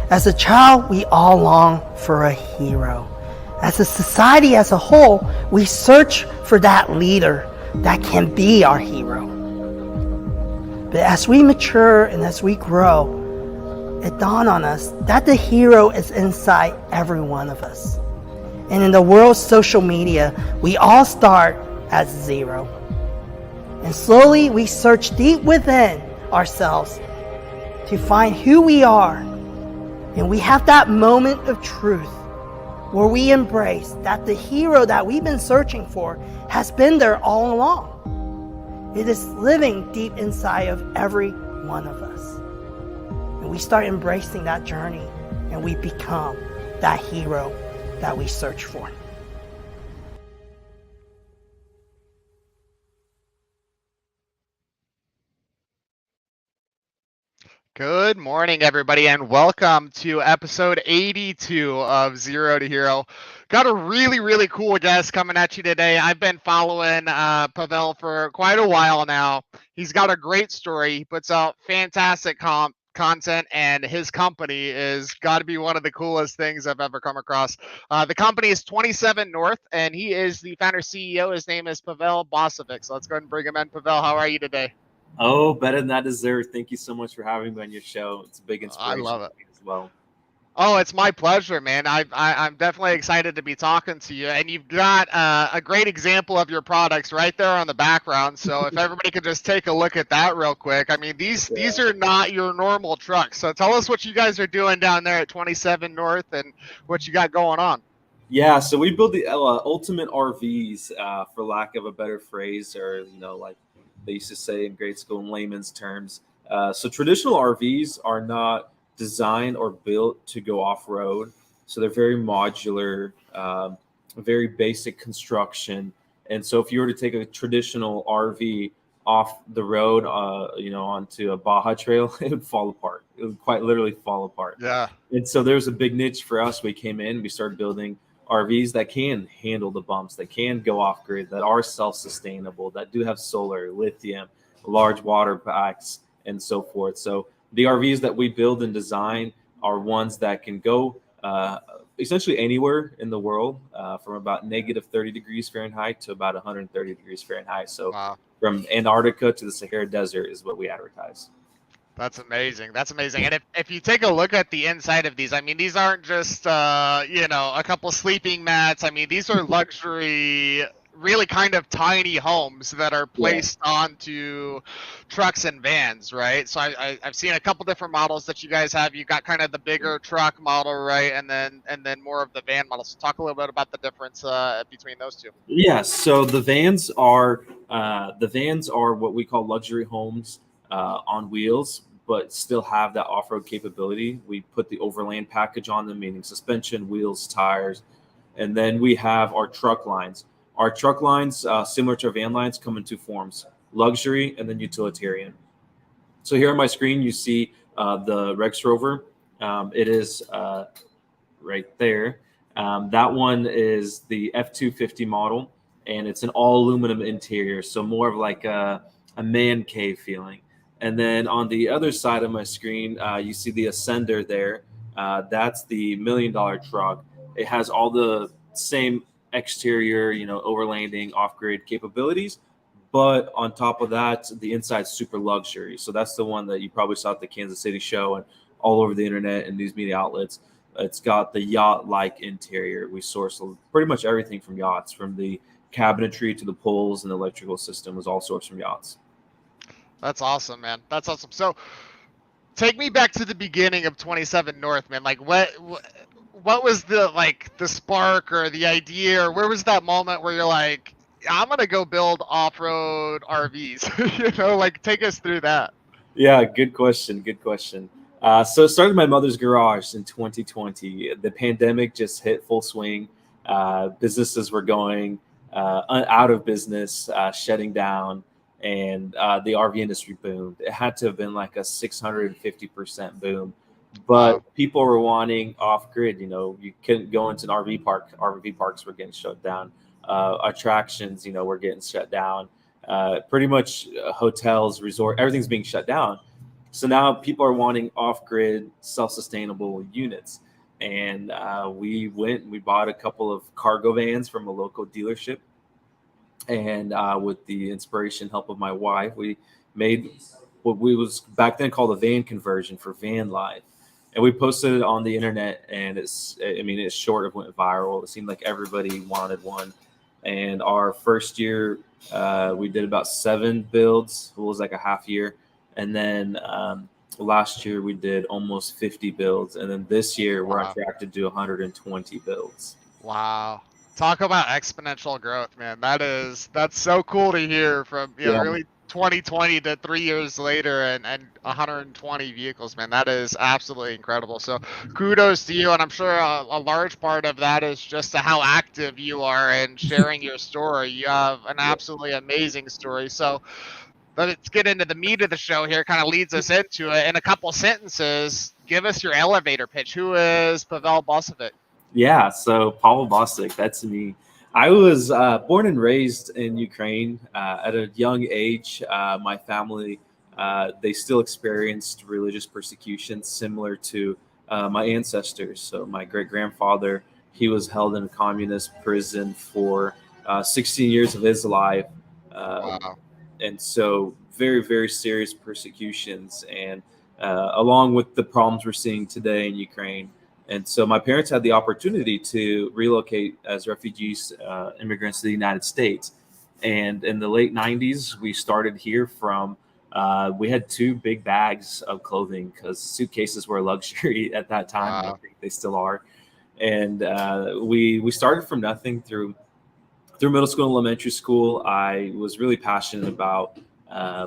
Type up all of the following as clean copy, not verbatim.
As a child, we all long for a hero. As a society as a whole, we search for that leader that can be our hero. But as we mature and as we grow, it dawned on us that the hero is inside every one of us. And in the world's social media, we all start at zero. And slowly we search deep within ourselves to find who we are. And we have that moment of truth where we embrace that the hero that we've been searching for has been there all along. It is living deep inside of every one of us. And we start embracing that journey and we become that hero that we search for. Good morning, everybody, and welcome to episode 82 of Zero to Hero. Got a really cool guest coming at you today. I've been following Pavel for quite a while now. He's got a great story. He puts out fantastic content, and his company is got to be one of the coolest things I've ever come across. The company is 27 North, and he is the founder CEO. His name is Pavel Bosovik. So let's go ahead and bring him in. Pavel, how are you today? Oh, better than I deserve. Thank you so much for having me on your show. It's a big I inspiration love for it. me as well. Oh, it's my pleasure, man. I'm definitely excited to be talking to you. And you've got a great example of your products right there on the background. So if everybody could just take a look at that real quick. I mean, these are not your normal trucks. So tell us what you guys are doing down there at 27 North and what you got going on. Yeah, so we build the ultimate RVs, for lack of a better phrase, or like they used to say in grade school in layman's terms. So traditional RVs are not designed or built to go off road, so they're very modular, very basic construction. And so if you were to take a traditional RV off the road, onto a Baja trail, it would fall apart. It would quite literally fall apart. Yeah. And so there's a big niche for us. We came in, we started building RVs that can handle the bumps, that can go off grid, that are self-sustainable, that do have solar, lithium, large water packs, and so forth. So the RVs that we build and design are ones that can go essentially anywhere in the world, from about negative 30 degrees Fahrenheit to about 130 degrees Fahrenheit. So Wow. from Antarctica to the Sahara Desert is what we advertise. That's amazing. That's amazing. And if you take a look at the inside of these, I mean, these aren't just, a couple sleeping mats. I mean, these are luxury, really kind of tiny homes that are placed onto trucks and vans, right? So I've seen a couple different models that you guys have. You got kind of the bigger truck model, right? And then more of the van model. So talk a little bit about the difference between those two. Yeah, so the vans are what we call luxury homes on wheels, but still have that off-road capability. We put the overland package on them, meaning suspension, wheels, tires, and then we have our truck lines. Our truck lines, similar to our van lines, come in two forms: luxury and then utilitarian. So here on my screen, you see the Rex Rover. It is right there. That one is the F-250 model, and it's an all aluminum interior, so more of like a man cave feeling. And then on the other side of my screen, you see the Ascender there. That's the $1 million truck. It has all the same exterior, overlanding, off-grid capabilities, but on top of that, the inside's super luxury. So that's the one that you probably saw at the Kansas City show and all over the internet and news media outlets. It's got the yacht-like interior. We source pretty much everything from yachts, from the cabinetry to the poles, and the electrical system was all sourced from yachts. That's awesome, man. That's awesome. So take me back to the beginning of 27 North, man. Like what was the spark or the idea, or where was that moment where you're like, I'm gonna go build off-road RVs? Like take us through that. Yeah, good question. Good question. So it started in my mother's garage in 2020. The pandemic just hit full swing. Businesses were going out of business, shutting down, and the RV industry boomed. It had to have been like a 650% boom. But Wow. people were wanting off grid. You couldn't go into an RV park. RV parks were getting shut down. Attractions, were getting shut down. Pretty much hotels, resort, everything's being shut down. So now people are wanting off-grid, self-sustainable units. And we bought a couple of cargo vans from a local dealership. And with the inspiration help of my wife, we made what we was back then called a van conversion for van life. And we posted it on the internet, and it's short of went viral. It seemed like everybody wanted one. And our first year, we did about 7 builds. It was like a half year. And then last year we did almost 50 builds. And then this year we're on Wow. track to do 120 builds. Wow. Talk about exponential growth, man. That's so cool to hear from Yeah. early 2020 to 3 years later and 120 vehicles, man. That is absolutely incredible. So kudos to you, and I'm sure a large part of that is just how active you are in sharing your story. You have an absolutely amazing story. So let's get into the meat of the show here. Kind of leads us into it in a couple sentences. Give us your elevator pitch. Who is Pavel Bosovik? Yeah, so Pavel Bosovik, that's me. I was born and raised in Ukraine at a young age. My family, they still experienced religious persecution similar to my ancestors. So my great grandfather, he was held in a communist prison for 16 years of his life. Um, Wow. and so very, very serious persecutions. And along with the problems we're seeing today in Ukraine, and so my parents had the opportunity to relocate as refugees, immigrants to the United States. And in the late 90s, we started here from, we had 2 big bags of clothing because suitcases were a luxury at that time. And I Wow. think they still are. And we started from nothing through middle school and elementary school. I was really passionate about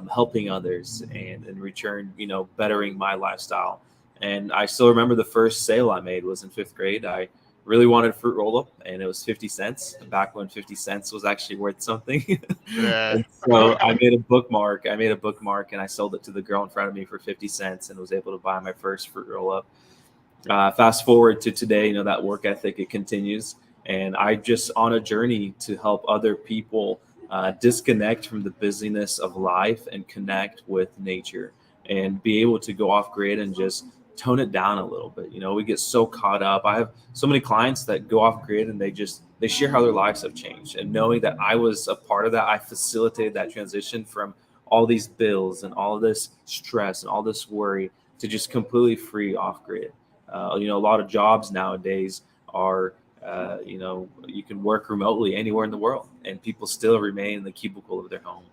helping others and in return, bettering my lifestyle. And I still remember the first sale I made was in 5th grade. I really wanted a fruit roll up, and it was 50 cents back when 50 cents was actually worth something. Yeah. And so I made a bookmark. And I sold it to the girl in front of me for 50 cents and was able to buy my first fruit roll up. Fast forward to today, that work ethic, it continues. And I just on a journey to help other people disconnect from the busyness of life and connect with nature and be able to go off grid and just tone it down a little bit. We get so caught up. I have so many clients that go off grid and they share how their lives have changed. And knowing that I was a part of that, I facilitated that transition from all these bills and all this stress and all this worry to just completely free off grid. A lot of jobs nowadays are, you can work remotely anywhere in the world, and people still remain in the cubicle of their home.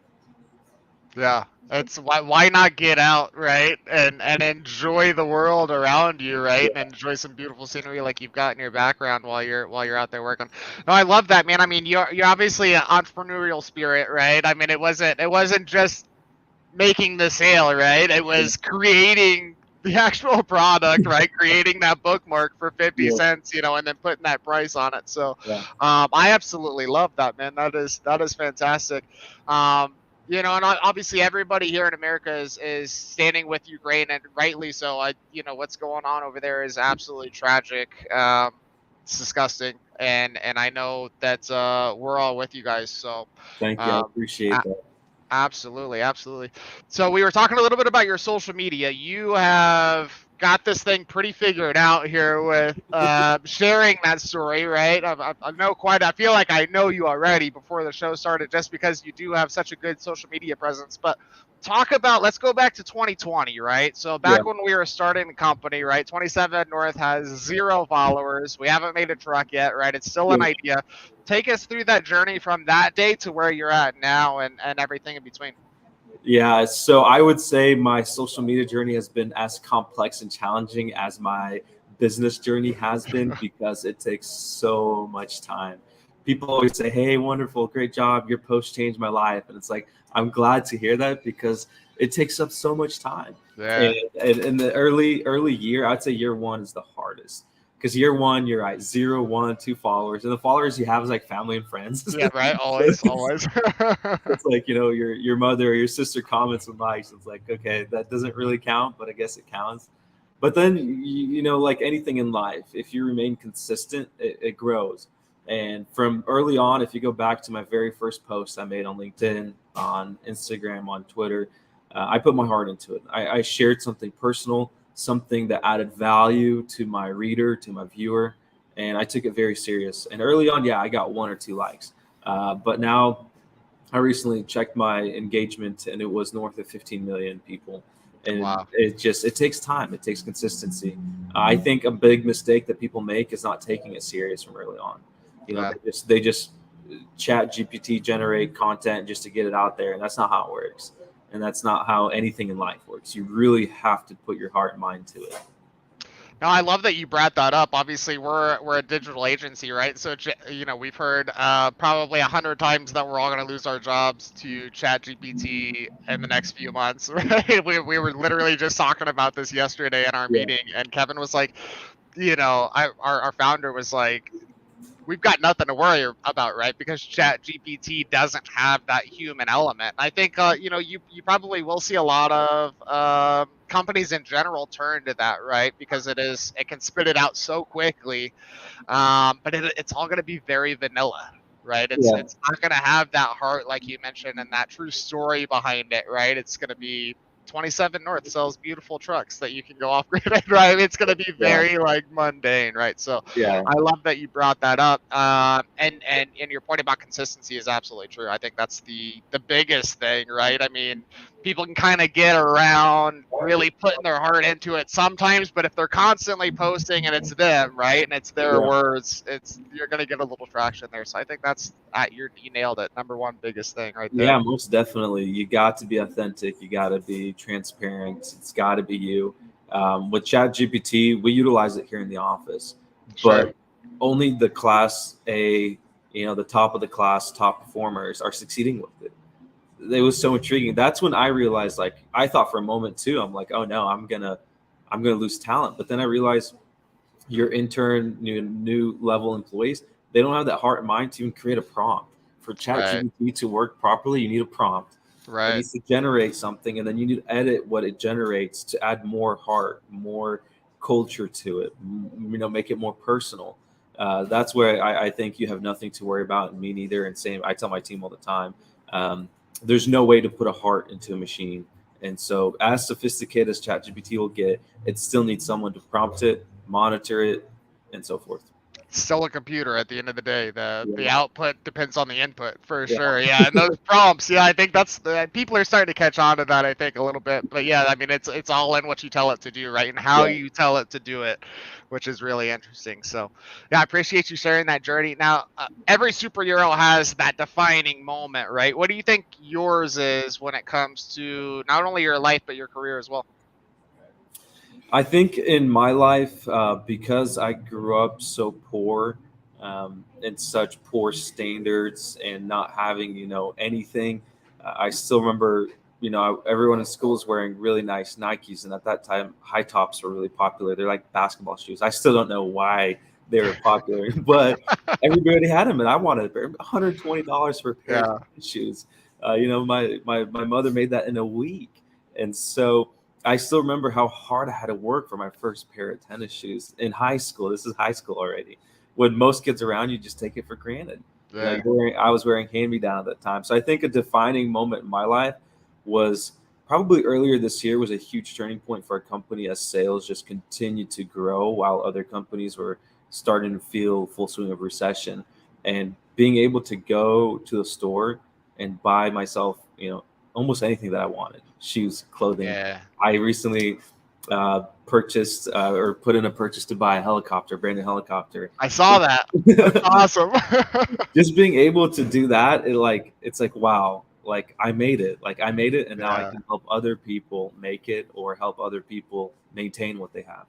Yeah, it's why not get out, right? And enjoy the world around you, right? And enjoy some beautiful scenery like you've got in your background while you're out there working. No, I love that, man. I mean, you're obviously an entrepreneurial spirit, right? I mean, it wasn't just making the sale, right? It was creating the actual product, right? Creating that bookmark for 50 Yeah, cents, and then putting that price on it. So, yeah, I absolutely love that, man. That is fantastic. And obviously everybody here in America is standing with Ukraine, and rightly so. What's going on over there is absolutely tragic. It's disgusting, and I know that we're all with you guys. So, thank you. I um, appreciate that. absolutely, absolutely. So we were talking a little bit about your social media. You have got this thing pretty figured out here with sharing that story, right? I know quite. I feel like I know you already before the show started, just because you do have such a good social media presence. But talk about. Let's go back to 2020, right? So Yeah, back when we were starting the company, right? 27 North has 0 followers. We haven't made a truck yet, right? It's still an yeah. idea. Take us through that journey from that day to where you're at now, and everything in between. Yeah, so I would say my social media journey has been as complex and challenging as my business journey has been because it takes so much time. People always say, "Hey, wonderful, great job. Your post changed my life." And it's like, I'm glad to hear that because it takes up so much time. Yeah. And in the early year, I'd say year 1 is the hardest because year 1, you're at 0, 1, 2 followers, and the followers you have is like family and friends. Yeah, right. Always, always. It's like, your mother or your sister comments and likes. It's like, okay, that doesn't really count, but I guess it counts. But then, like anything in life, if you remain consistent, it grows. And from early on, if you go back to my very first post I made on LinkedIn, on Instagram, on Twitter, I put my heart into it. I shared something personal, something that added value to my reader, to my viewer, and I took it very serious. And early on, yeah, I got 1 or 2 likes, but now I recently checked my engagement, and it was north of 15 million people. And Wow. it takes time. It takes consistency. I think a big mistake that people make is not taking it serious from early on. Yeah. They just chat GPT generate content just to get it out there, and that's not how it works. And that's not how anything in life works. You really have to put your heart and mind to it. No, I love that you brought that up. Obviously, we're a digital agency, right? So, we've heard probably 100 times that we're all going to lose our jobs to Chat GPT in the next few months, right? We were literally just talking about this yesterday in our Yeah. meeting, and Kevin was like, our founder was like, we've got nothing to worry about, right? Because Chat GPT doesn't have that human element. I think you probably will see a lot of companies in general turn to that, right? Because it can spit it out so quickly, but it's all going to be very vanilla, right? Yeah. It's not going to have that heart like you mentioned and that true story behind it, right? It's going to be 27 North sells beautiful trucks that you can go off grid, right? It's going to be Yeah. very like mundane, right? So Yeah. I love that you brought that up. And your point about consistency is absolutely true. I think that's the biggest thing, right? I mean, people can kind of get around really putting their heart into it sometimes, but if they're constantly posting and it's them, right, and it's their Yeah. words, you're gonna get a little traction there. So I think that's you nailed it. Number one biggest thing right there. Yeah, most definitely. You got to be authentic. You got to be transparent. It's got to be you. With ChatGPT, we utilize it here in the office, Sure. but only the class A, the top of the class, top performers are succeeding with it. It was so intriguing. That's when I realized, like, I thought for a moment too, I'm like, oh no, I'm gonna lose talent. But then I realized your intern, new level employees, they don't have that heart and mind to even create a prompt. For Right. ChatGPT to work properly, you need a prompt. It Right. needs to generate something, and then you need to edit what it generates to add more heart, more culture to it. Make it more personal. That's where I think you have nothing to worry about, and me neither. And same, I tell my team all the time. Um, there's no way to put a heart into a machine, and so as sophisticated as ChatGPT will get, it still needs someone to prompt it, monitor it, and so forth. It's still a computer at the end of the day. The Yeah. output depends on the input for Yeah. sure. Yeah, and those prompts. Yeah, I think that's the people are starting to catch on to that. I think a little bit, but yeah, I mean it's all in what you tell it to do, right, and how Yeah. you tell it to do it, which is really interesting. So yeah, I appreciate you sharing that journey. Now, every superhero has that defining moment, right? What do you think yours is when it comes to not only your life but your career as well? I think in my life, because I grew up so poor, and such poor standards, and not having anything, I still remember everyone in school is wearing really nice Nikes, and at that time high tops were really popular. They're like basketball shoes. I still don't know why they were popular, but everybody had them, and I wanted a pair. $120 for a pair of Yeah, tennis shoes. My mother made that in a week, and so I still remember how hard I had to work for my first pair of tennis shoes in high school. This is high school already. When most kids around you just take it for granted. yeah, I was wearing hand me down at that time. So I think a defining moment in my life was probably earlier this year. Was a huge turning point for our company as sales just continued to grow while other companies were starting to feel full swing of recession. And being able to go to the store and buy myself, almost anything that I wanted, shoes, clothing. yeah. I recently purchased or put in a purchase to buy a helicopter, brand new helicopter. I saw that. That's awesome. Just being able to do that, it's like wow, like I made it, and now I Yeah, can help other people make it or help other people maintain what they have.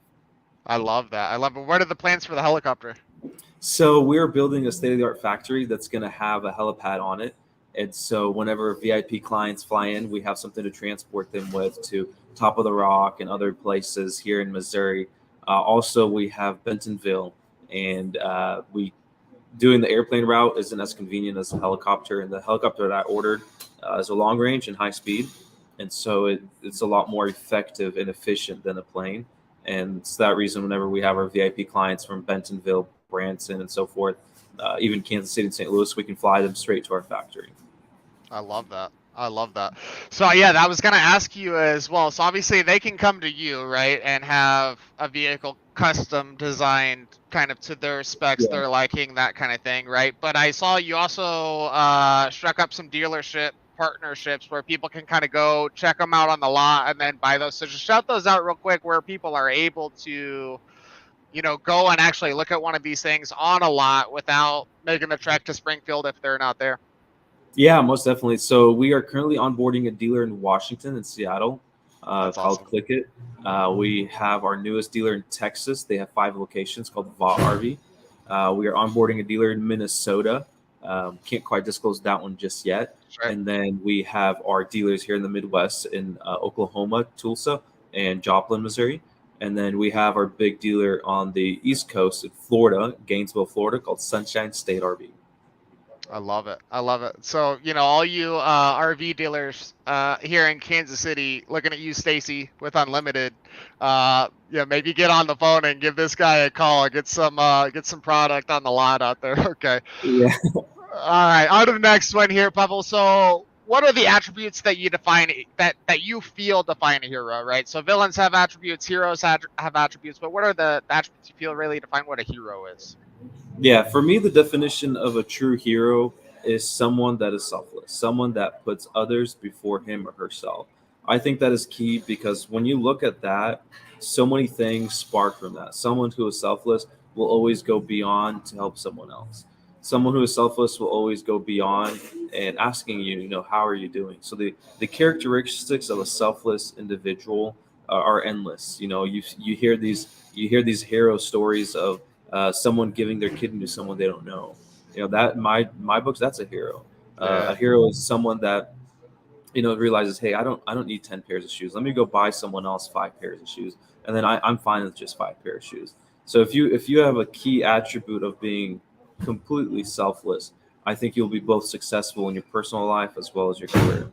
I love that. I love it. What are the plans for the helicopter? So we're building a state-of-the-art factory that's going to have a helipad on it. And so whenever VIP clients fly in, we have something to transport them with to Top of the Rock and other places here in Missouri. Also, we have Bentonville, and we doing the airplane route isn't as convenient as the helicopter. And the helicopter that I ordered is a long range and high speed, and so it's a lot more effective and efficient than a plane. And it's that reason whenever we have our VIP clients from Bentonville, Branson, and so forth, even Kansas City and St. Louis, we can fly them straight to our factory. I love that. I love that. So yeah, that was gonna ask you as well. So obviously they can come to you, right, and have a vehicle custom designed kind of to their specs, Yeah. their liking, that kind of thing, right? But I saw you also struck up some dealership partnerships where people can kind of go check them out on the lot and then buy those. So just shout those out real quick where people are able to, go and actually look at one of these things on a lot without making the trek to Springfield if they're not there. Yeah, most definitely. So we are currently onboarding a dealer in Washington and Seattle That's called awesome. Click It. We have our newest dealer in Texas. They have 5 locations called Va RV. We are onboarding a dealer in Minnesota. Can't quite disclose that one just yet. Sure. And then we have our dealers here in the Midwest in Oklahoma, Tulsa, and Joplin, Missouri. And then we have our big dealer on the East Coast in Florida, Gainesville, Florida, called Sunshine State RV. I love it. I love it. So, all you RV dealers here in Kansas City looking at you, Stacy, with Unlimited, maybe get on the phone and give this guy a call. Get some product on the lot out there. Okay. Yeah. All right. On to the next one here, Pavel. So, what are the attributes that you define that you feel define a hero, right? So, villains have attributes, heroes have attributes, but what are the attributes you feel really define what a hero is? Yeah, for me, the definition of a true hero is someone that is selfless, someone that puts others before him or herself. I think that is key because when you look at that, so many things spark from that. Someone who is selfless will always go beyond to help someone else. Someone who is selfless will always go beyond and asking you, how are you doing? So the characteristics of a selfless individual are endless. You hear these hero stories of someone giving their kidney to someone they don't know. That my books, that's a hero. A Yeah. hero is someone that realizes, hey, I don't need 10 pairs of shoes. Let me go buy someone else 5 pairs of shoes, and then I'm fine with just 5 pairs of shoes. So if you have a key attribute of being completely selfless, I think you'll be both successful in your personal life as well as your career.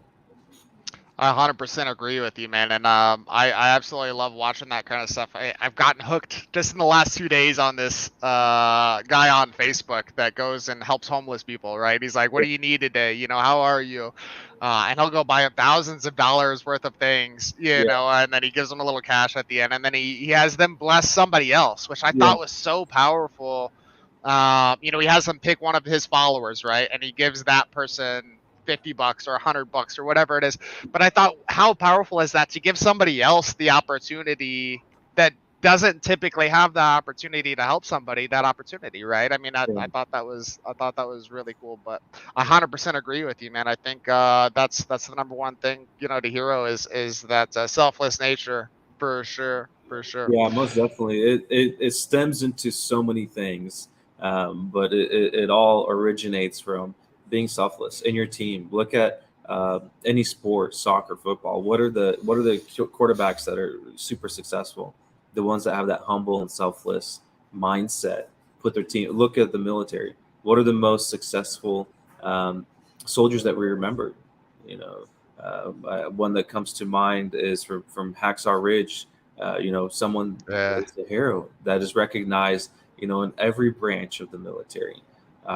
I 100% agree with you, man, and I absolutely love watching that kind of stuff. I've gotten hooked just in the last 2 days on this guy on Facebook that goes and helps homeless people. Right? He's like, "What do you need today? How are you?" And he'll go buy up thousands of dollars worth of things, Yeah, and then he gives them a little cash at the end, and then he has them bless somebody else, which I yeah, thought was so powerful. He has them pick one of his followers, right, and he gives that person $50 or $100 or whatever it is. But I thought, how powerful is that to give somebody else the opportunity that doesn't typically have the opportunity to help somebody that opportunity, right? I mean, yeah. I thought that was really cool. But I 100% agree with you, man. I think that's the number one thing, to hero is that selfless nature for sure, for sure. Yeah, most definitely. It stems into so many things, but it all originates from being selfless in your team. Look at any sport, soccer, football. What are the quarterbacks that are super successful? The ones that have that humble and selfless mindset. Put their team. Look at the military. What are the most successful soldiers that we remember? One that comes to mind is from Hacksaw Ridge. Someone Yeah. is a hero that is recognized, in every branch of the military.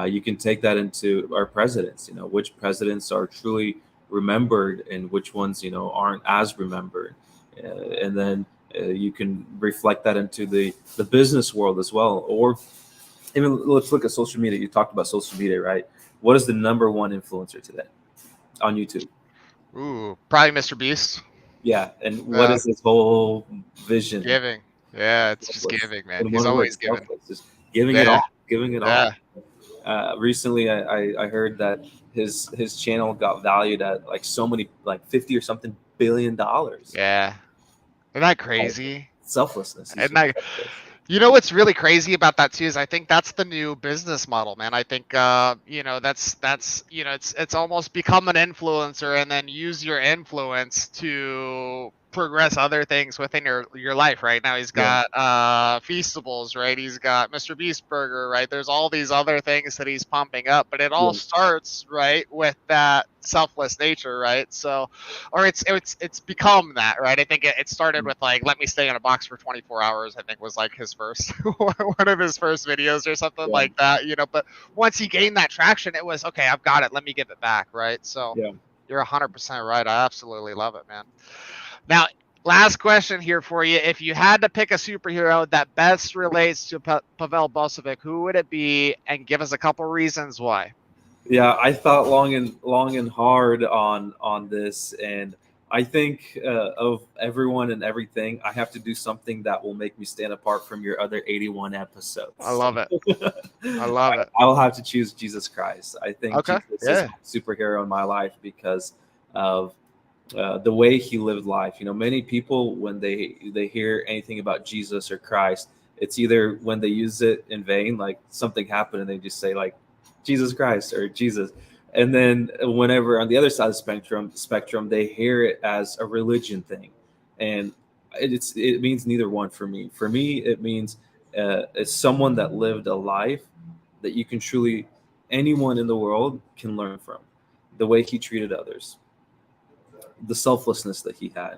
You can take that into our presidents, which presidents are truly remembered and which ones, aren't as remembered. And then you can reflect that into the business world as well. Or even let's look at social media. You talked about social media, right? What is the number one influencer today on YouTube? Ooh, probably Mr. Beast. Yeah. And what Yeah, is his whole vision? giving. Yeah, it's just Selfless. giving, man. In He's one word, always giving. selfless. Just giving it Yeah, all, giving it all. yeah, Recently, I heard that his channel got valued at like so many, like 50 or something $1 billion. yeah. Isn't that Like, crazy? selflessness. He's And just like, selfless. what's really crazy about that too is I think that's the new business model, man. I think that's it's almost become an influencer and then use your influence to progress other things within your life. Right now he's Yeah, got Feastables, right? He's got Mr. Beast Burger, right? There's all these other things that he's pumping up, but it all yeah, starts right with that selfless nature, right? So or it's become that, right? I think it started with like let me stay in a box for 24 hours. I think was like his first one of his first videos or something yeah, like that. But once he gained that traction, it was okay. I've got it. Let me give it back, right? So yeah. You're 100% right. I absolutely love it, man. Now, last question here for you. If you had to pick a superhero that best relates to Pavel Bosovik, who would it be? And give us a couple reasons why. Yeah, I thought long and hard on this, and I think of everyone and everything. I have to do something that will make me stand apart from your other 81 I episodes. love it. I love it. I will have to choose Jesus Christ. I think Okay. Jesus is Yeah. my superhero in my life because of the way he lived life. You know, many people when they hear anything about Jesus or Christ, it's either when they use it in vain, like something happened, and they just say like Jesus Christ or Jesus, and then whenever on the other side of the spectrum, they hear it as a religion thing, and it means neither one for me. For me, it means it's someone that lived a life that you can truly anyone in the world can learn from, the way he treated others, the selflessness that he had,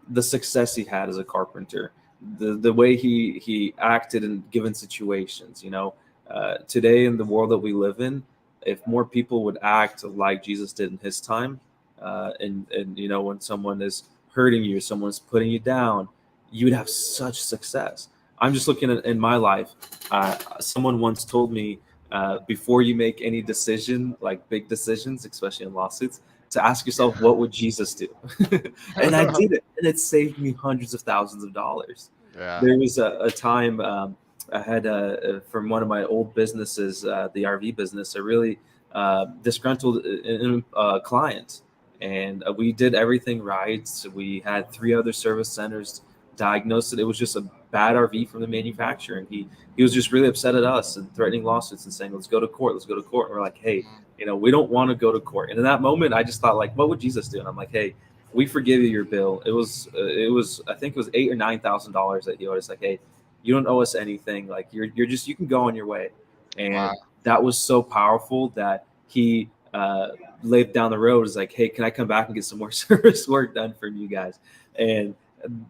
the success he had as a carpenter, the way he acted in given situations. You know, today in the world that we live in, if more people would act like Jesus did in his time, and you know when someone is hurting you, someone's putting you down, you would have such success. I'm just looking at in my life. Someone once told me before you make any decision, like big decisions, especially in lawsuits, to ask yourself, what would Jesus do? And I did it, and it saved me hundreds of thousands of dollars. Yeah. There was a time I had from one of my old businesses, the RV business, a really disgruntled client, and we did everything right. So we had 3 other service centers diagnosed it. It was just a bad RV from the manufacturer, and he was just really upset at us and threatening lawsuits and saying, "Let's go to court. Let's go to court." And we're like, "Hey, Mhm. you know, we don't want to go to court." And in that moment, I just thought, like, what would Jesus do? And I'm like, "Hey, we forgive you your bill." It was I think it was $8,000 or $9,000 that he owed us. Like, "Hey, you don't owe us anything. Like, you're just you can go on your way." Wow. And that was so powerful that he laid down the road. Is like, "Hey, can I come back and get some more service work done from you guys?" And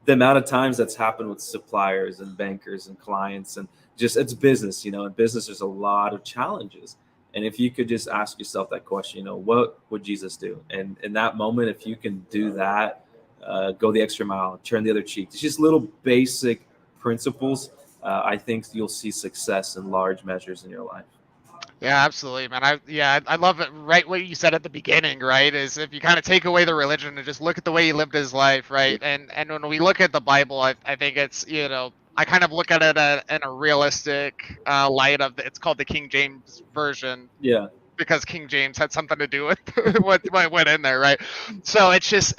the amount of times that's happened with suppliers and bankers and clients, and just it's business. You know, in business there's a lot of challenges, and if you could just ask yourself that question, you know, what would Jesus do? And in that moment, if you can do that, go the extra mile, turn the other cheek. It's just little basic principles. I think you'll see success in large measures in your life. Yeah, absolutely, man. I love it. Right, what you said at the beginning, right, is if you kind of take away the religion and just look at the way he lived his life, right, and when we look at the Bible, I think it's I kind of look at it in a realistic light of it's called the King James version Yeah, because King James had something to do with what went in there, right? So it's just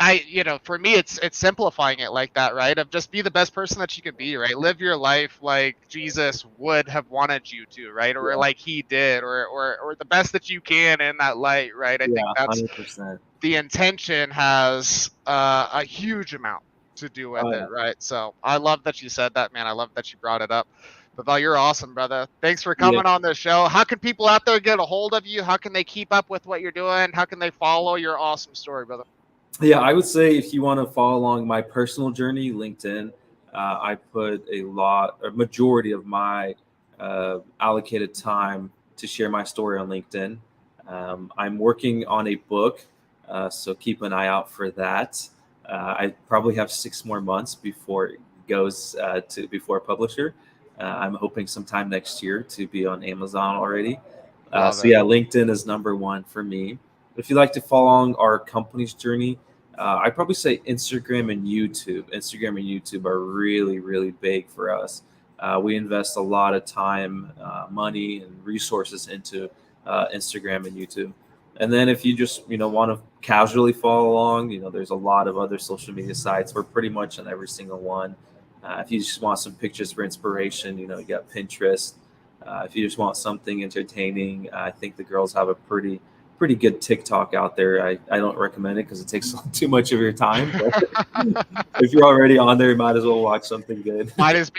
for me, it's simplifying it like that, right? Of just be the best person that you can be, right? Live your life like Jesus would have wanted you to, right? Or yeah, like he did, or the best that you can in that light, right? I think yeah, that's 100%. the intention has a huge amount to do with Oh it, yeah, right? So I love that you said that, man. I love that you brought it up. But Val, you're awesome, brother. Thanks for yeah. coming on the show. How can people out there get a hold of you? How can they keep up with what you're doing? How can they follow your awesome story, brother? Yeah, I would say if you want to follow along my personal journey, LinkedIn, I put a majority of my allocated time to share my story on LinkedIn. I'm working on a book, so keep an eye out for that. I probably have 6 more months before it goes to before a publisher. I'm hoping sometime next year to be on Amazon already. Love So it. yeah, LinkedIn is number one for me. If you'd like to follow along our company's journey, I'd probably say Instagram and YouTube. Instagram and YouTube are really, really big for us. We invest a lot of time, money, and resources into Instagram and YouTube. And then if you just want to casually follow along, there's a lot of other social media sites. We're pretty much on every single one. If you just want some pictures for inspiration, you got Pinterest. If you just want something entertaining, I think the girls have a pretty good TikTok out there. I don't recommend it because it takes too much of your time. But if you're already on there, you might as well watch something good. Might as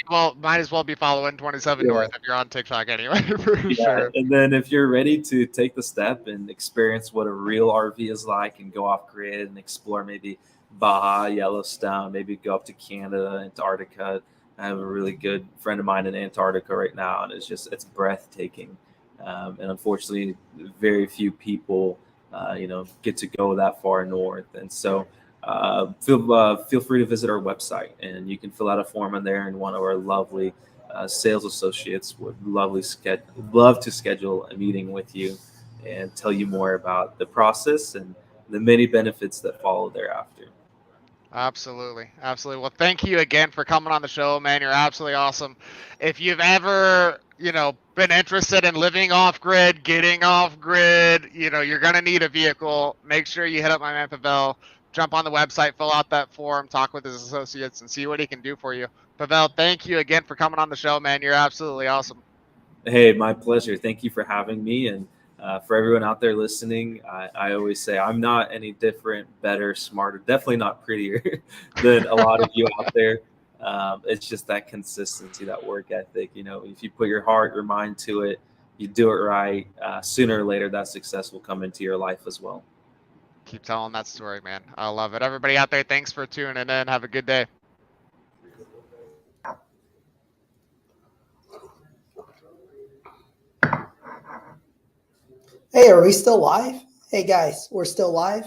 well be following 27 Yeah, North if you're on TikTok anyway, for yeah. sure. And then if you're ready to take the step and experience what a real RV is like and go off grid and explore maybe Baja, Yellowstone, maybe go up to Canada, Antarctica. I have a really good friend of mine in Antarctica right now, and it's breathtaking. And unfortunately, very few people get to go that far north. And so feel free to visit our website, and you can fill out a form in there, and one of our lovely sales associates would love to schedule a meeting with you and tell you more about the process and the many benefits that follow thereafter. Absolutely. Absolutely. Well, thank you again for coming on the show, man. You're absolutely awesome. If you've ever, been interested in living off grid, getting off grid, you're going to need a vehicle. Make sure you hit up my man Pavel, jump on the website, fill out that form, talk with his associates, and see what he can do for you. Pavel, thank you again for coming on the show, man. You're absolutely awesome. Hey, my pleasure. Thank you for having me. And for everyone out there listening, I always say I'm not any different, better, smarter, definitely not prettier than a lot of you out there. It's just that consistency, that work ethic. If you put your heart, your mind to it, you do it right, sooner or later, that success will come into your life as well. Keep telling that story, man. I love it. Everybody out there, thanks for tuning in. Have a good day. Hey, are we still live? Hey guys, we're still live.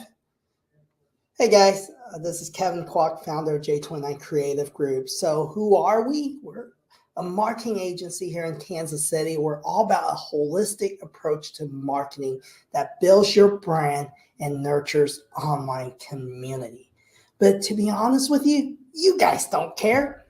Hey guys, this is Kevin Kwok, founder of J29 Creative Group. So who are we? We're a marketing agency here in Kansas City. We're all about a holistic approach to marketing that builds your brand and nurtures online community. But to be honest with you, you guys don't care.